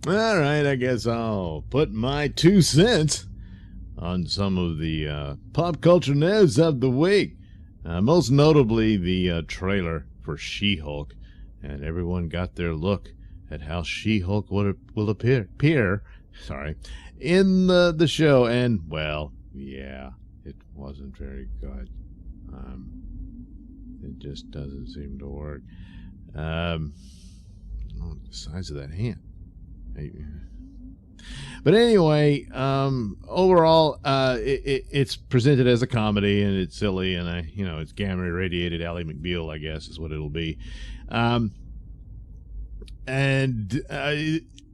All right, I guess I'll put my 2 cents on some of the pop culture news of the week. Most notably, the trailer for She-Hulk, and everyone got their look at how She-Hulk will appear in the show, and well, yeah, it wasn't very good. It just doesn't seem to work. The size of that hand. But anyway, overall, it's presented as a comedy, and it's silly, and it's gamma irradiated Ally McBeal, I guess, is what it'll be.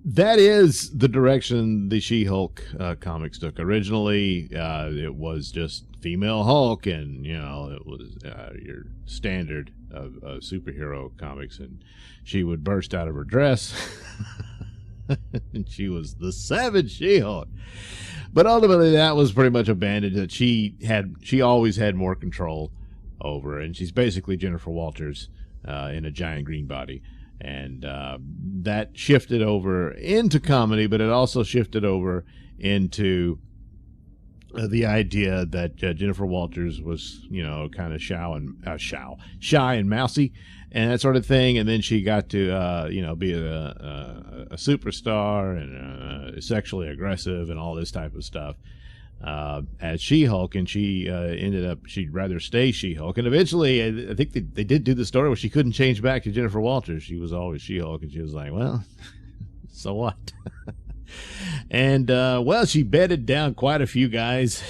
That is the direction the She-Hulk comics took. Originally, it was just female Hulk, and it was your standard of superhero comics, and she would burst out of her dress. And she was the savage She-Hulk. But ultimately, that was pretty much abandoned. That she always had more control over, and she's basically Jennifer Walters in a giant green body. And that shifted over into comedy, but it also shifted over into the idea that Jennifer Walters was, kind of shy and mousy, and that sort of thing. And then she got to, be a superstar and sexually aggressive and all this type of stuff as She-Hulk. And she ended up, she'd rather stay She-Hulk. And eventually, I think they did do the story where she couldn't change back to Jennifer Walters. She was always She-Hulk, and she was like, well, so what? And, she bedded down quite a few guys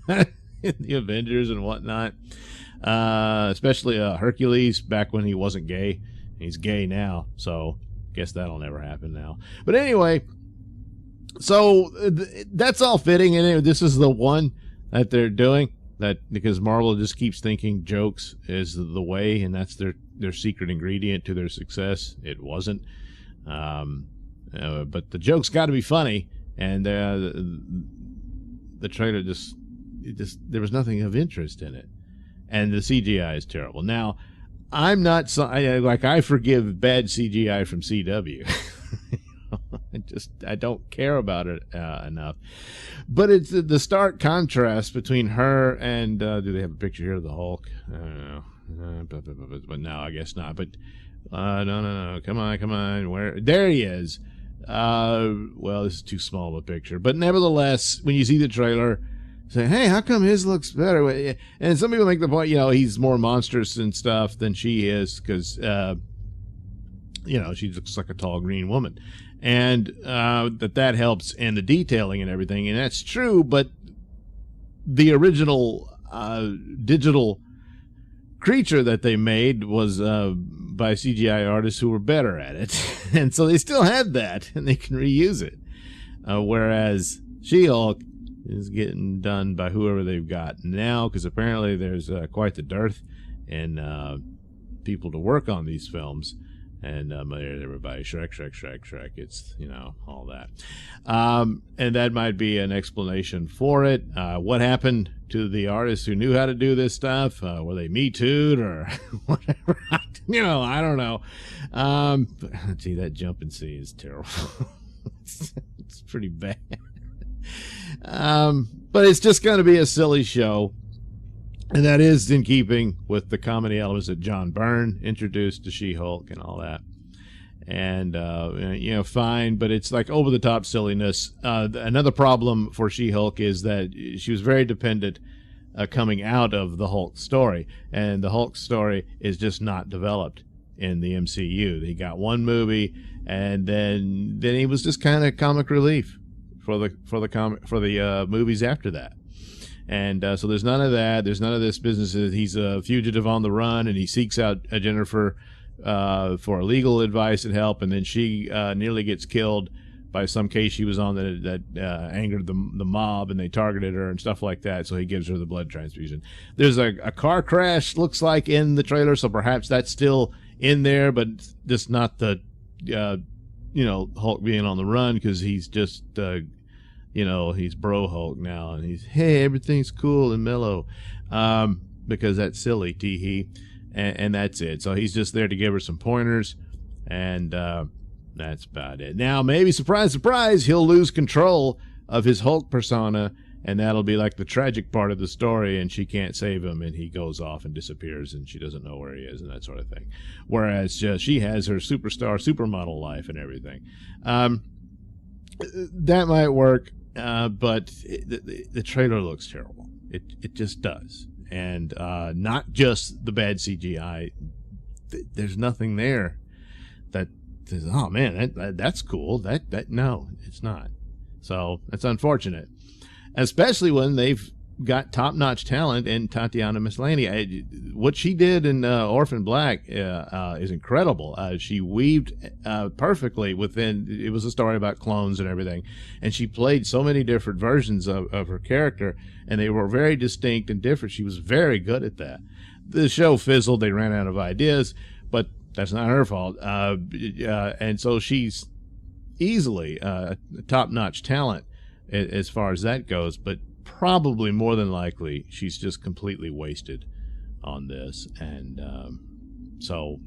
in the Avengers and whatnot, especially Hercules back when he wasn't gay. He's gay now, so guess that'll never happen now. But anyway, so that's all fitting. And this is the one that they're doing, that because Marvel just keeps thinking jokes is the way, and that's their secret ingredient to their success. It wasn't. But the joke's got to be funny, and the trailer just there was nothing of interest in it, and the CGI is terrible. Now, I'm not I forgive bad CGI from CW. I don't care about it enough, but it's the stark contrast between her and do they have a picture here of the Hulk? I don't know, but no, I guess not. But no, come on, where there he is. This is too small of a picture, but nevertheless, when you see the trailer, say, hey, how come his looks better? And some people make the point, he's more monstrous and stuff than she is, because she looks like a tall green woman, and that helps in the detailing and everything, and that's true. But the original digital creature that they made was by CGI artists who were better at it, and so they still have that, and they can reuse it. Whereas She-Hulk is getting done by whoever they've got now, because apparently there's quite the dearth in people to work on these films. And everybody, Shrek. It's, all that. And that might be an explanation for it. What happened to the artists who knew how to do this stuff? Were they Me Too'd or whatever? I don't know. Gee, that jumping scene is terrible. It's pretty bad. But it's just going to be a silly show. And that is in keeping with the comedy elements that John Byrne introduced to She-Hulk and all that. And, fine, but it's like over-the-top silliness. Another problem for She-Hulk is that she was very dependent coming out of the Hulk story. And the Hulk story is just not developed in the MCU. He got one movie, and then he was just kind of comic relief for the movies after that. And so there's none of that. There's none of this business. He's a fugitive on the run, and he seeks out Jennifer for legal advice and help, and then she nearly gets killed by some case she was on that angered the mob, and they targeted her and stuff like that, so he gives her the blood transfusion. There's a car crash, looks like, in the trailer, so perhaps that's still in there, but just not the Hulk being on the run, because he's just he's bro Hulk now, and he's, hey, everything's cool and mellow, because that's silly, tee-hee, and that's it. So he's just there to give her some pointers, and that's about it. Now, maybe, surprise, surprise, he'll lose control of his Hulk persona, and that'll be like the tragic part of the story, and she can't save him, and he goes off and disappears, and she doesn't know where he is, and that sort of thing. Whereas she has her superstar, supermodel life and everything. That might work, but the trailer looks terrible. It just does. And not just the bad CGI. There's nothing there that says, oh man, that's cool. No, it's not. So that's unfortunate, especially when they've got top-notch talent in Tatiana Maslany. What she did in Orphan Black is incredible. She weaved perfectly within. It was a story about clones and everything, and she played so many different versions of her character, and they were very distinct and different. She was very good at that. The show fizzled. They ran out of ideas, but that's not her fault. And so she's easily top-notch talent as far as that goes, but probably more than likely she's just completely wasted on this. And so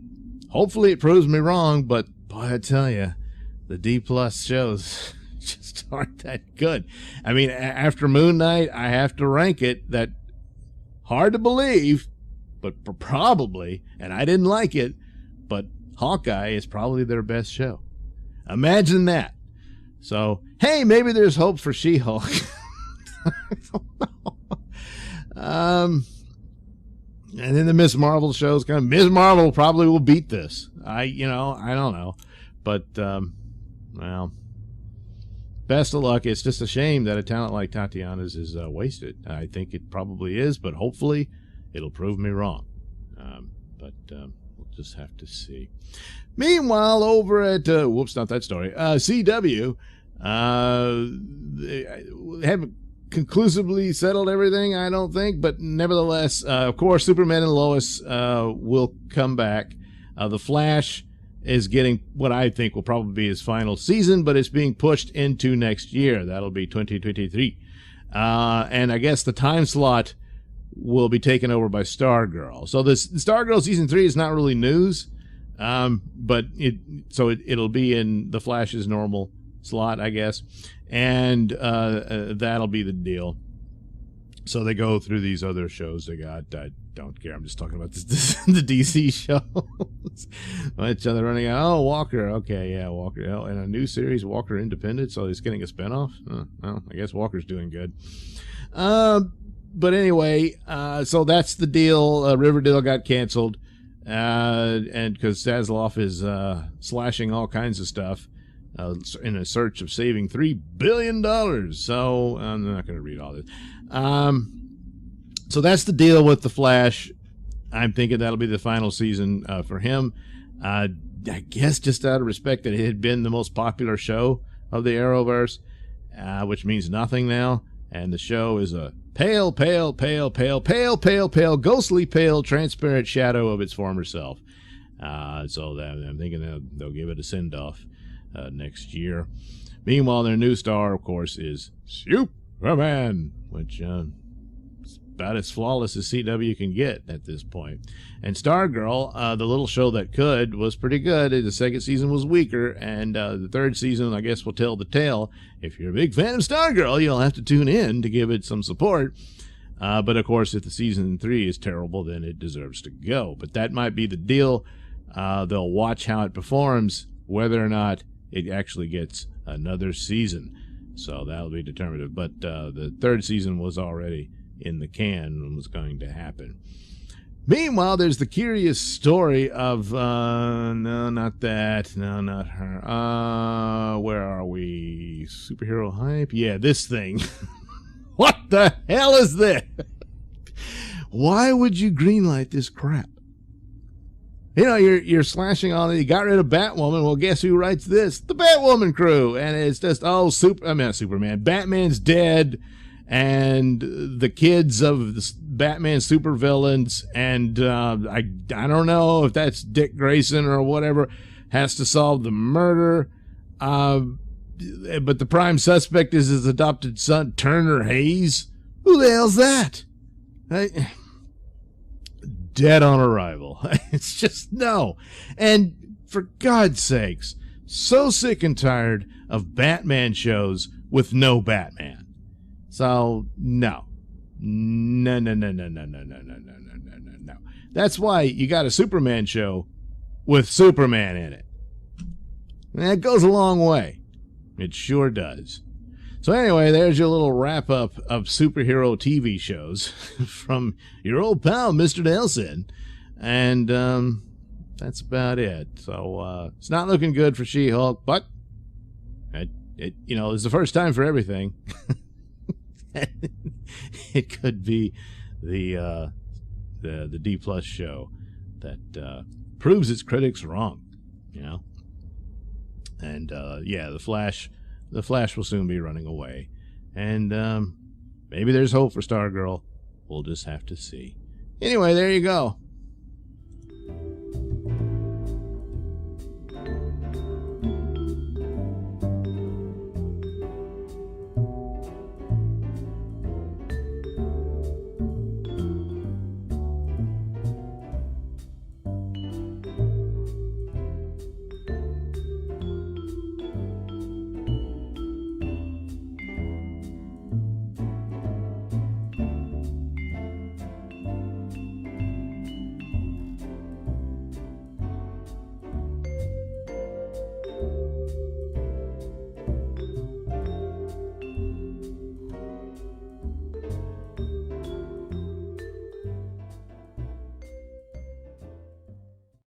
hopefully it proves me wrong, but boy, I tell you, the D+ shows just aren't that good. I mean, after Moon Knight, I have to rank it that hard to believe, but probably, and I didn't like it, but Hawkeye is probably their best show. Imagine that. So, hey, maybe there's hope for She-Hulk. I don't know. And then the Ms. Marvel shows kind of, Ms. Marvel probably will beat this. I don't know. But, well, best of luck. It's just a shame that a talent like Tatiana's is wasted. I think it probably is, but hopefully it'll prove me wrong. But we'll just have to see. Meanwhile, over at, not that story, CW, they haven't conclusively settled everything, I don't think, but nevertheless, of course, Superman and Lois will come back. The Flash is getting what I think will probably be his final season, but it's being pushed into next year. That'll be 2023. And I guess the time slot will be taken over by Stargirl. So this Stargirl season 3 is not really news, but it'll be in the Flash's normal slot, I guess, and that'll be the deal. So they go through these other shows they got. I don't care. I'm just talking about the DC shows. Which they're running out. Oh, Walker. Okay, yeah, Walker. Oh, and a new series, Walker Independent. So he's getting a spinoff. Well, I guess Walker's doing good. But anyway, so that's the deal. Riverdale got canceled, and because Zasloff is slashing all kinds of stuff in a search of saving $3 billion. So I'm not going to read all this. So that's the deal with the Flash. I'm thinking that'll be the final season for him. I guess just out of respect that it had been the most popular show of the Arrowverse, which means nothing now. And the show is a pale, ghostly pale, transparent shadow of its former self. So I'm thinking they'll give it a send-off next year. Meanwhile, their new star, of course, is Superman, which is about as flawless as CW can get at this point. And Stargirl, the little show that could, was pretty good. The second season was weaker, and the third season, I guess, will tell the tale. If you're a big fan of Stargirl, you'll have to tune in to give it some support. But, of course, if the season 3 is terrible, then it deserves to go. But that might be the deal. They'll watch how it performs, whether or not it actually gets another season. So that'll be determinative. But the third season was already in the can and was going to happen. Meanwhile, there's the curious story of, no, not that. No, not her. Where are we? Superhero hype? Yeah, this thing. What the hell is this? Why would you greenlight this crap? You know, you're slashing on it. You got rid of Batwoman. Well, guess who writes this? The Batwoman crew. And it's just, not Superman. Batman's dead. And the kids of the Batman supervillains. And I don't know if that's Dick Grayson or whatever, has to solve the murder. But the prime suspect is his adopted son, Turner Hayes. Who the hell's that? Dead on arrival. It's just, no. And for God's sakes, so sick and tired of Batman shows with no Batman. So, no. No. That's why you got a Superman show with Superman in it. And that goes a long way. It sure does. So anyway, there's your little wrap-up of superhero TV shows from your old pal, Mr. Nailsin. And that's about it. So it's not looking good for She-Hulk, but it's the first time for everything. It could be the D+ show that proves its critics wrong, And the Flash will soon be running away, and maybe there's hope for Stargirl. We'll just have to see. Anyway, there you go.